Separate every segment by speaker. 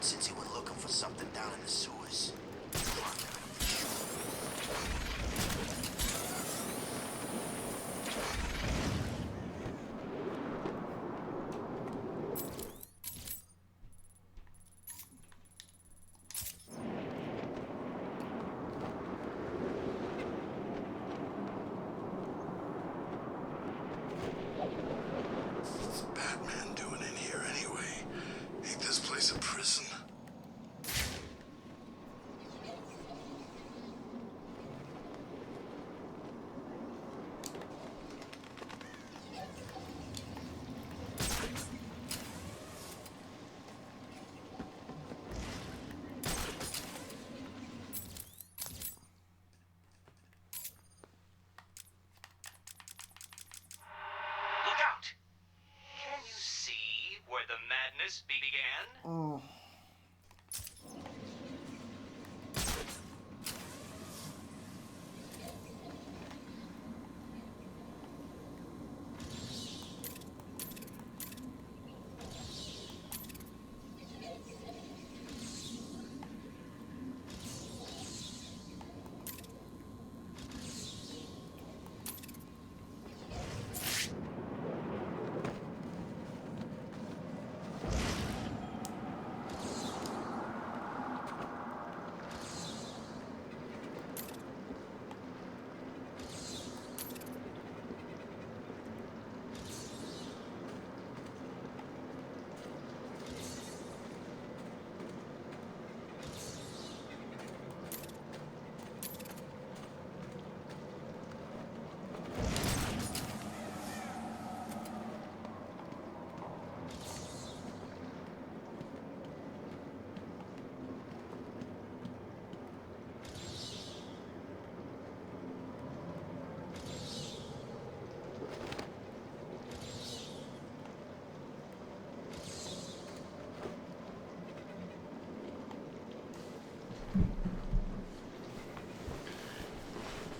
Speaker 1: since he went looking for something down in the sewers.
Speaker 2: What's Batman doing in here anyway? Ain't this place a prison?
Speaker 3: Look out! Can you see where the madness began?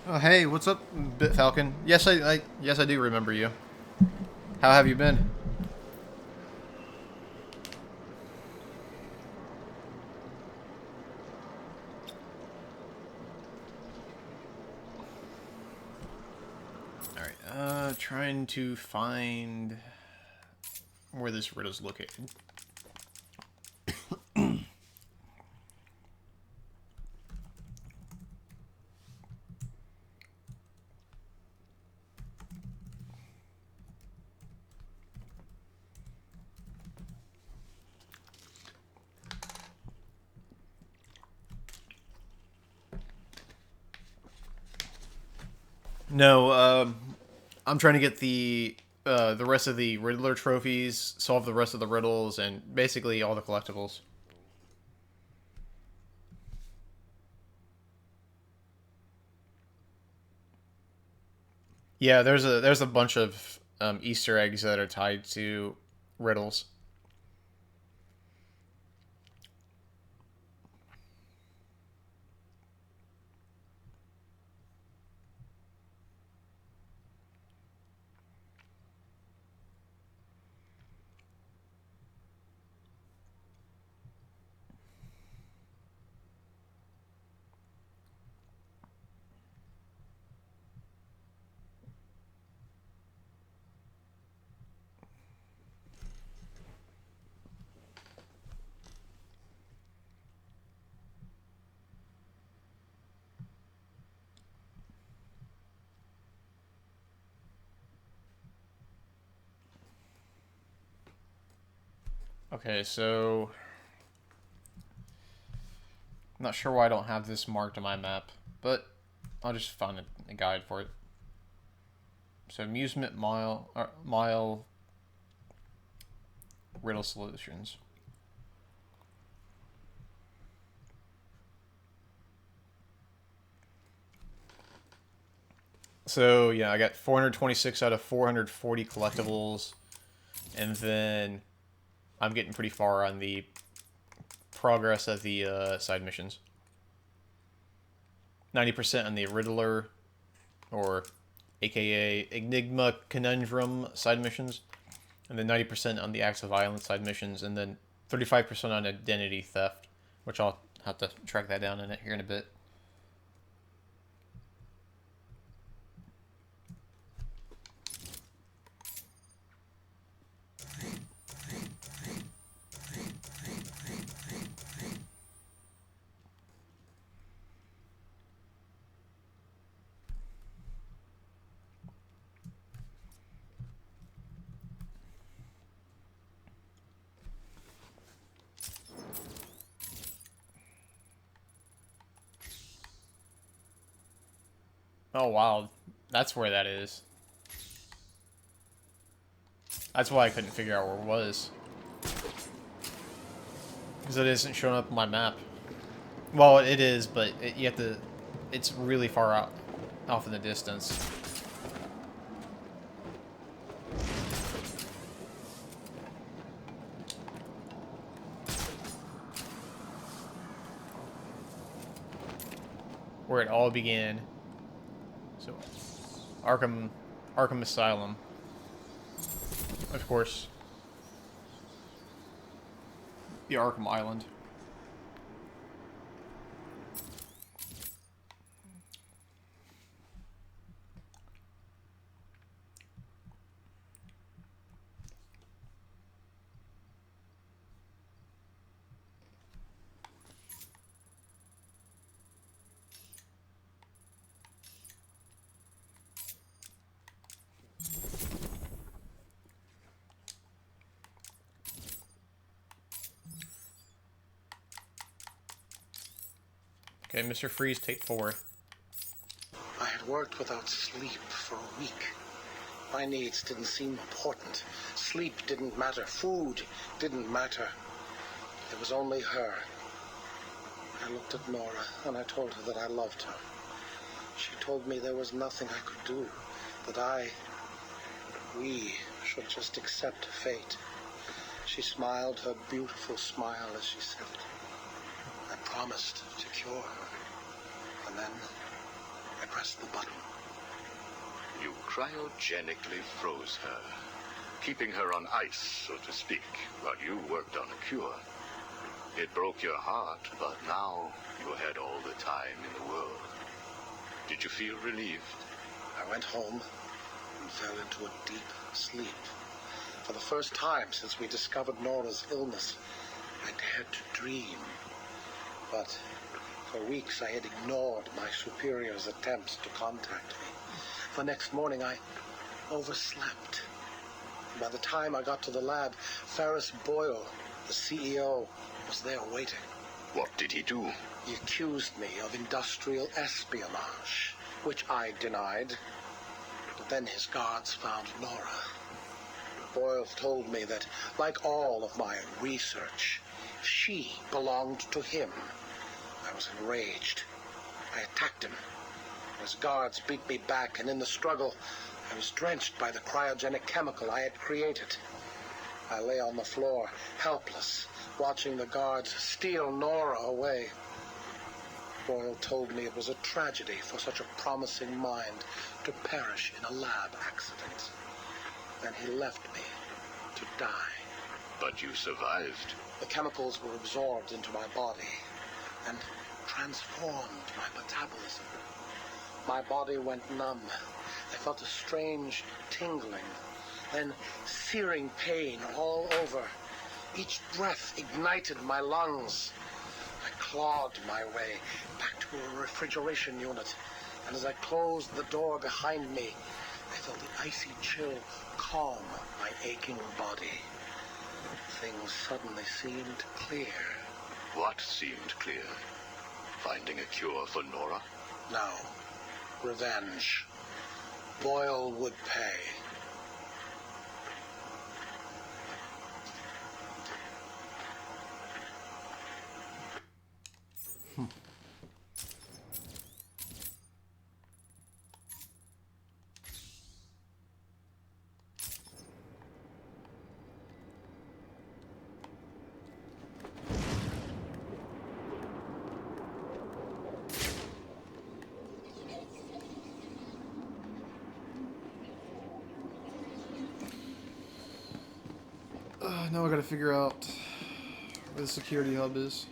Speaker 4: Oh, hey, what's up, Bit Falcon? Yes, yes, I do remember you. How have you been? All right, trying to find where this riddle's located. No, I'm trying to get the rest of the Riddler trophies, solve the rest of the riddles, and basically all the collectibles. Yeah, there's a bunch of Easter eggs that are tied to riddles. Okay, so I'm not sure why I don't have this marked on my map, but I'll just find a guide for it. So amusement mile riddle solutions. So yeah, I got 426 out of 440 collectibles, and then I'm getting pretty far on the progress of the side missions. 90% on the Riddler, or aka Enigma Conundrum side missions, and then 90% on the Acts of Violence side missions, and then 35% on identity theft, which I'll have to track that down here in a bit. Oh wow, that's where that is. That's why I couldn't figure out where it was. Because it isn't showing up on my map. Well, it is, but you have to... It's really far out, off in the distance. Where it all began. So, Arkham Asylum. Of course. The Arkham Island. Okay, Mr. Freeze, take 4.
Speaker 5: I had worked without sleep for a week. My needs didn't seem important. Sleep didn't matter. Food didn't matter. It was only her. I looked at Nora and I told her that I loved her. She told me there was nothing I could do, that we should just accept fate. She smiled her beautiful smile as she said it. I promised to cure her. And then I pressed the button.
Speaker 6: You cryogenically froze her, keeping her on ice, so to speak, while you worked on a cure. It broke your heart, but now you had all the time in the world. Did you feel relieved?
Speaker 5: I went home and fell into a deep sleep. For the first time since we discovered Nora's illness, I dared to dream. But for weeks I had ignored my superior's attempts to contact me. The next morning I overslept. By the time I got to the lab, Ferris Boyle, the CEO, was there waiting.
Speaker 6: What did he do?
Speaker 5: He accused me of industrial espionage, which I denied. But then his guards found Nora. Boyle told me that, like all of my research, she belonged to him. I was enraged. I attacked him. His guards beat me back, and in the struggle, I was drenched by the cryogenic chemical I had created. I lay on the floor, helpless, watching the guards steal Nora away. Boyle told me it was a tragedy for such a promising mind to perish in a lab accident. Then he left me to die.
Speaker 6: But you survived.
Speaker 5: The chemicals were absorbed into my body and transformed my metabolism. My body went numb. I felt a strange tingling, then searing pain all over. Each breath ignited my lungs. I clawed my way back to a refrigeration unit, and as I closed the door behind me, I felt the icy chill calm my aching body. Things suddenly seemed clear.
Speaker 6: What seemed clear? Finding a cure for Nora?
Speaker 5: No. Revenge. Boyle would pay.
Speaker 4: Now I gotta figure out where the security hub is.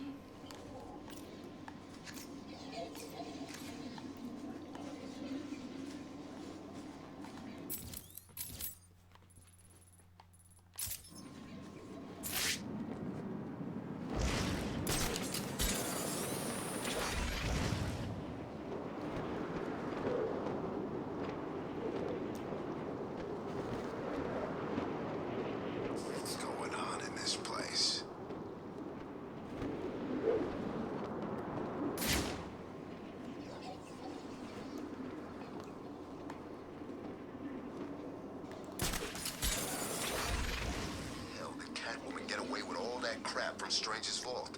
Speaker 2: What's going on in this place?
Speaker 7: Hell, the Catwoman get away with all that crap from Strange's vault?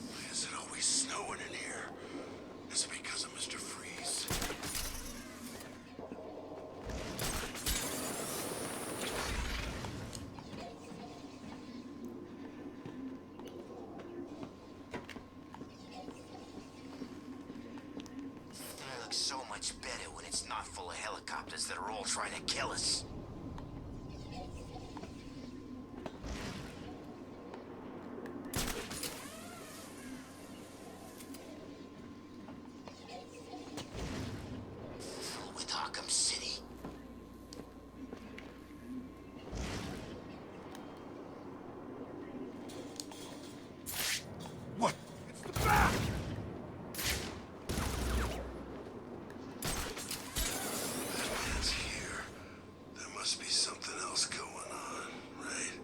Speaker 2: Why is it always snowing in here? Is it because of Mr. Freeze?
Speaker 1: It looks so much better when it's not full of helicopters that are all trying to kill us. With Arkham City.
Speaker 2: What? It's the bat! Batman's here. There must be something else going on, right?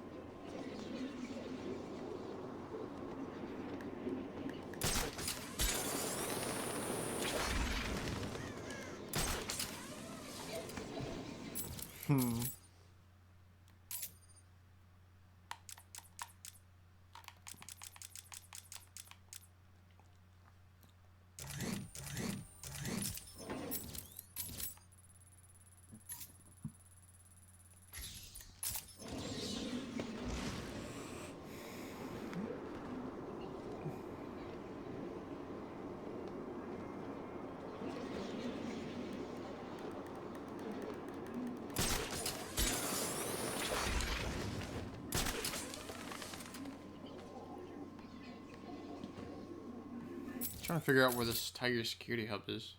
Speaker 4: Trying to figure out where this Tiger security hub is.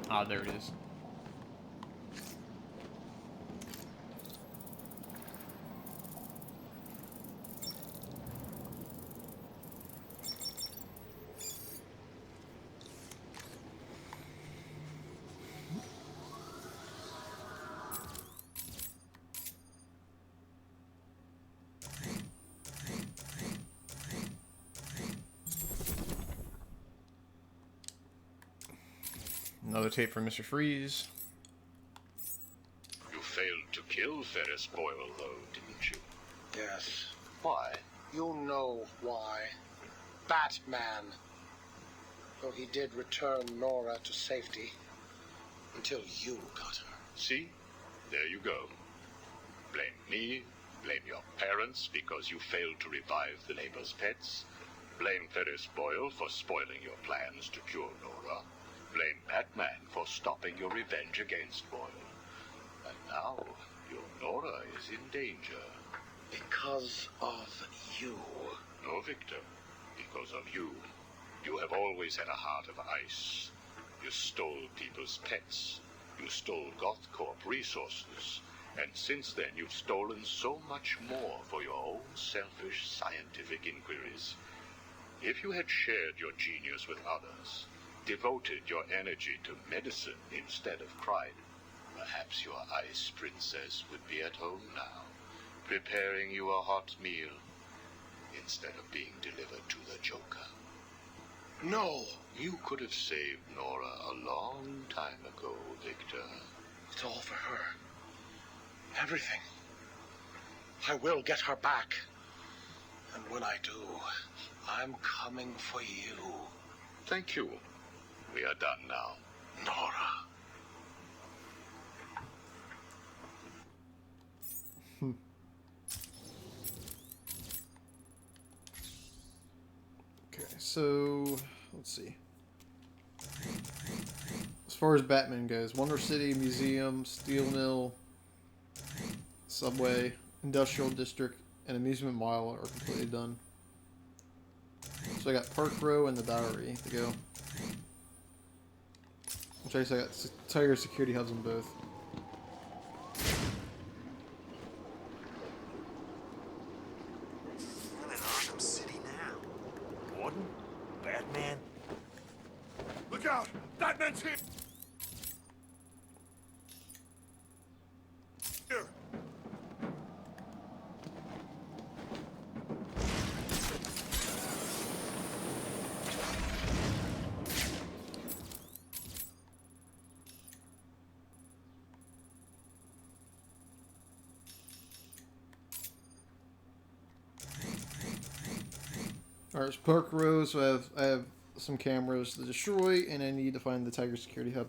Speaker 4: Ah, there it is. Another tape from Mr. Freeze.
Speaker 6: You failed to kill Ferris Boyle, though, didn't you?
Speaker 5: Yes.
Speaker 6: Why?
Speaker 5: You know why. Batman. Though he did return Nora to safety. Until you got her.
Speaker 6: See? There you go. Blame me, blame your parents because you failed to revive the neighbor's pets. Blame Ferris Boyle for spoiling your plans to cure Nora. Blame Batman for stopping your revenge against Boyle. And now, your Nora is in danger.
Speaker 5: Because of you.
Speaker 6: No, Victor. Because of you. You have always had a heart of ice. You stole people's pets. You stole GothCorp resources. And since then, you've stolen so much more for your own selfish scientific inquiries. If you had shared your genius with others, devoted your energy to medicine instead of crime, perhaps your ice princess would be at home now, preparing you a hot meal, instead of being delivered to the Joker.
Speaker 5: No.
Speaker 6: You could have saved Nora a long time ago, Victor.
Speaker 5: It's all for her. Everything. I will get her back. And when I do, I'm coming for you.
Speaker 6: Thank you. We are done now.
Speaker 5: Nora.
Speaker 4: Okay, so let's see. As far as Batman goes, Wonder City, Museum, Steel Mill, Subway, Industrial District, and Amusement Mile are completely done. So I got Park Row and the Bowery to go. Which I guess I got Tiger security hubs on both.
Speaker 1: I'm in Arkham City now.
Speaker 3: Warden? Batman?
Speaker 2: Look out! Batman's here! Here!
Speaker 4: Alright, so Park Row, so I have some cameras to destroy, and I need to find the Tiger security hub.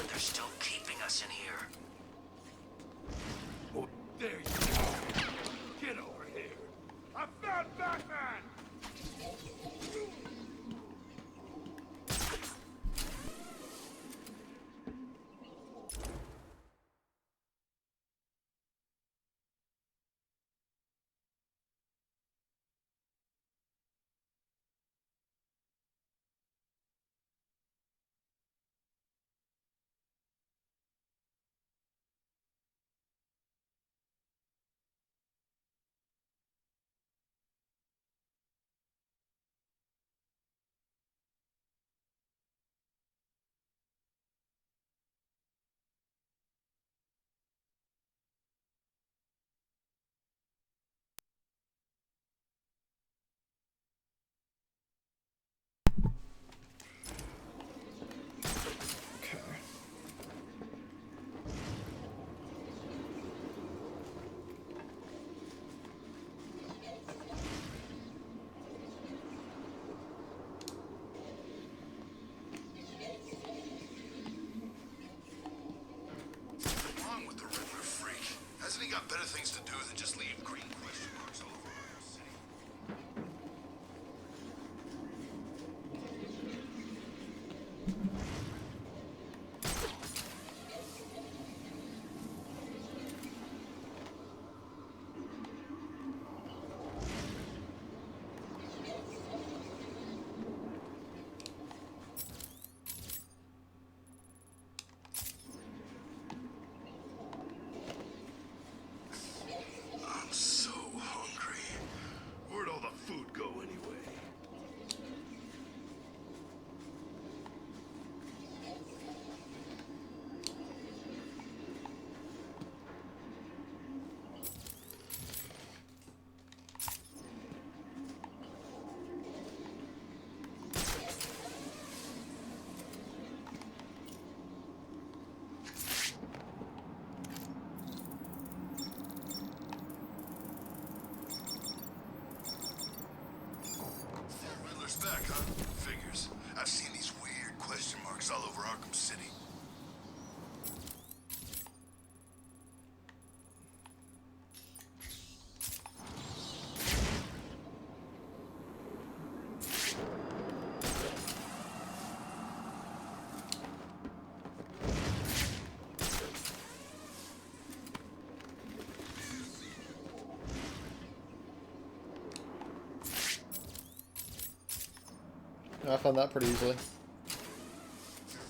Speaker 1: They're still keeping us in here.
Speaker 2: Oh, there you go. Get over here. I found Batman!
Speaker 7: Hasn't he got better things to do than just leave green question marks all over Arkham City? I'm so hungry. Where'd all the food go anyway? Riddler's back, huh? Figures. I've seen these weird question marks all over Arkham City.
Speaker 4: I found that pretty easily.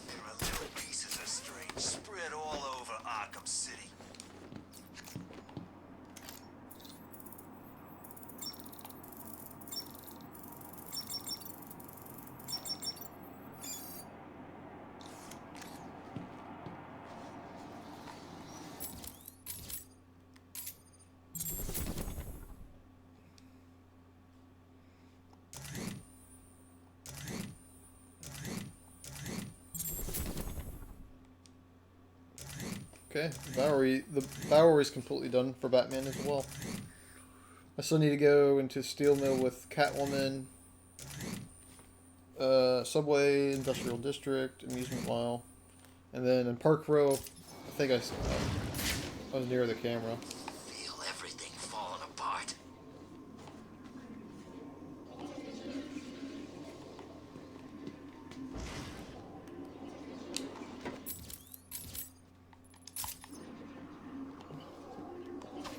Speaker 7: There are little pieces of Strange spread all over Arkham City.
Speaker 4: Okay, the Bowery is completely done for Batman as well. I still need to go into Steel Mill with Catwoman, Subway, Industrial District, Amusement Mile, and then in Park Row, I think I was near the camera.
Speaker 1: Feel everything falling apart.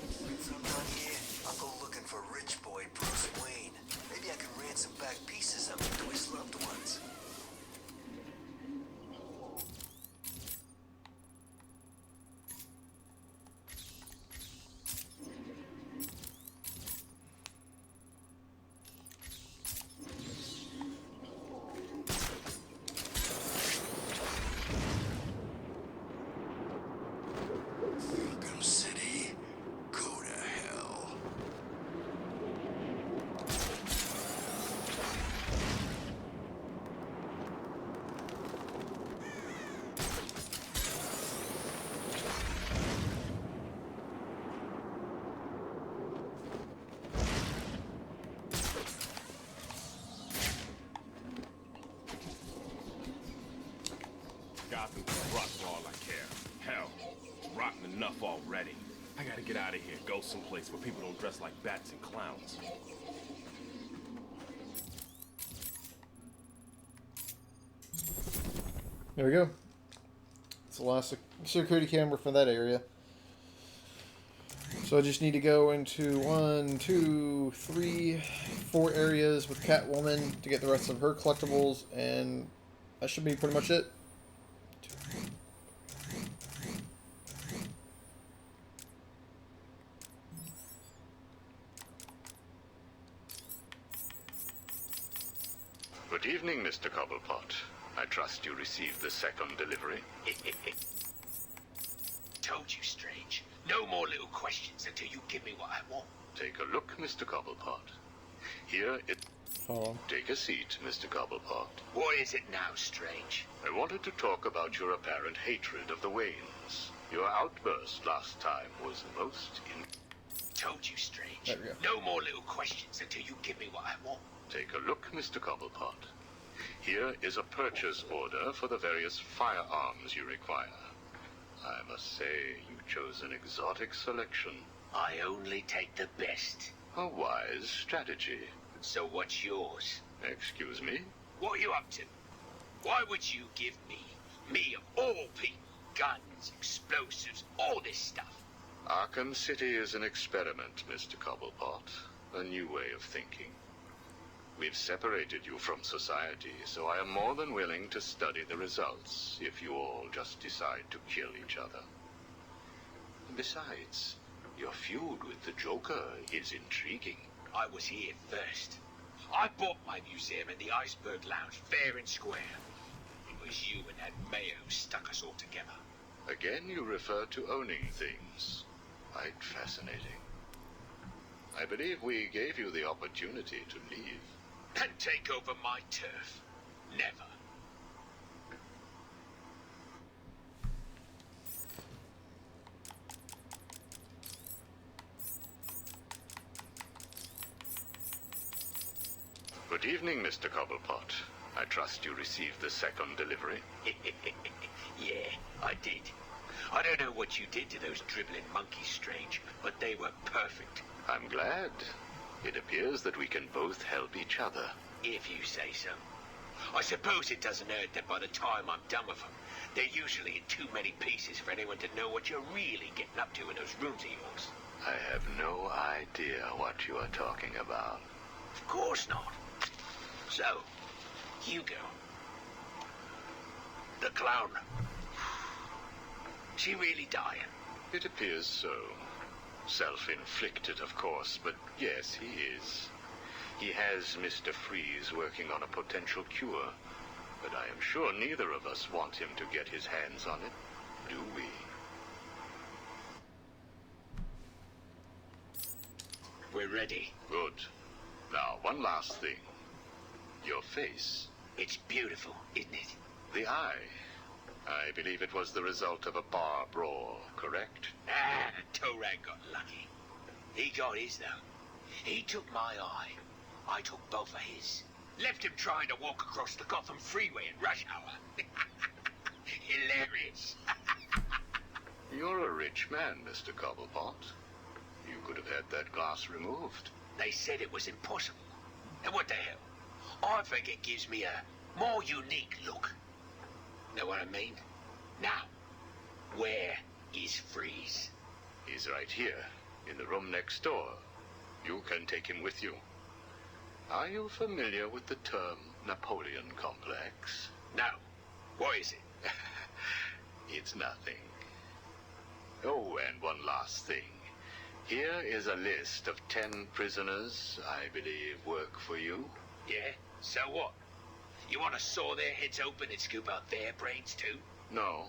Speaker 7: Since I'm not here, I'll go looking for rich boy Bruce Wayne. Maybe I can ransom back pieces of him to his loved ones. Arkham City, go to hell.
Speaker 8: Gotham's rotten for all I care. Hell, rotten enough already. I gotta get out of here, go someplace where people don't dress like bats and clowns.
Speaker 4: There we go. It's the last security camera for that area. So I just need to go into 1, 2, 3, 4 areas with Catwoman to get the rest of her collectibles, and that should be pretty much it.
Speaker 6: Good evening, Mr. Cobblepot. I trust you received the second delivery.
Speaker 3: Told you, Strange. No more little questions until you give me what I want.
Speaker 6: Take a look, Mr. Cobblepot. Here it...
Speaker 4: Hold on.
Speaker 6: Take a seat, Mr. Cobblepot.
Speaker 3: What is it now, Strange?
Speaker 6: I wanted to talk about your apparent hatred of the Waynes. Your outburst last time was most
Speaker 3: Told you, Strange.
Speaker 4: There we go.
Speaker 3: No more little questions until you give me what I want.
Speaker 6: Take a look, Mr. Cobblepot. Here is a purchase order for the various firearms you require. I must say, you chose an exotic selection.
Speaker 9: I only take the best.
Speaker 6: A wise strategy.
Speaker 9: So what's yours?
Speaker 6: Excuse me?
Speaker 9: What are you up to? Why would you give me of all people, guns, explosives, all this stuff?
Speaker 6: Arkham City is an experiment, Mr. Cobblepot. A new way of thinking. We've separated you from society, so I am more than willing to study the results if you all just decide to kill each other. Besides, your feud with the Joker is intriguing.
Speaker 9: I was here first. I bought my museum in the Iceberg Lounge, fair and square. It was you and that mayor who stuck us all together.
Speaker 6: Again, you refer to owning things. Quite fascinating. I believe we gave you the opportunity to leave.
Speaker 9: And take over my turf. Never.
Speaker 6: Good evening, Mr. Cobblepot. I trust you received the second delivery.
Speaker 9: Yeah, I did. I don't know what you did to those dribbling monkeys, Strange, but they were perfect.
Speaker 6: I'm glad. It appears that we can both help each other.
Speaker 9: If you say so. I suppose it doesn't hurt that by the time I'm done with them, they're usually in too many pieces for anyone to know what you're really getting up to in those rooms of yours.
Speaker 6: I have no idea what you are talking about.
Speaker 9: Of course not. So, Hugo. The clown. She really dying?
Speaker 6: It appears so. Self-inflicted, of course, but yes, he is. He has Mr. Freeze working on a potential cure, but I am sure neither of us want him to get his hands on it, do we?
Speaker 9: We're ready.
Speaker 6: Good. Now, one last thing. Your face.
Speaker 9: It's beautiful, isn't it?
Speaker 6: The eye. I believe it was the result of a bar brawl, correct?
Speaker 9: Ah, Torag got lucky. He got his, though. He took my eye. I took both of his. Left him trying to walk across the Gotham freeway at rush hour. Hilarious.
Speaker 6: You're a rich man, Mr. Cobblepot. You could have had that glass removed.
Speaker 9: They said it was impossible. And what the hell? I think it gives me a more unique look. Know what I mean? Now, where is Freeze?
Speaker 6: He's right here, in the room next door. You can take him with you. Are you familiar with the term Napoleon complex?
Speaker 9: No. What is it?
Speaker 6: It's nothing. Oh, and one last thing. Here is a list of 10 prisoners I believe work for you.
Speaker 9: Yeah? So what? You want to saw their heads open and scoop out their brains too?
Speaker 6: No.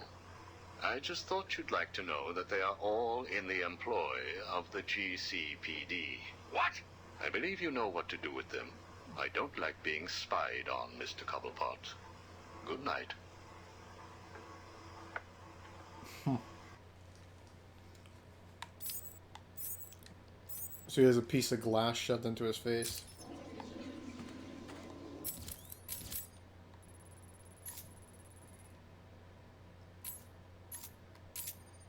Speaker 6: I just thought you'd like to know that they are all in the employ of the GCPD.
Speaker 9: What?
Speaker 6: I believe you know what to do with them. I don't like being spied on, Mr. Cobblepot. Good night.
Speaker 4: So he has a piece of glass shoved into his face.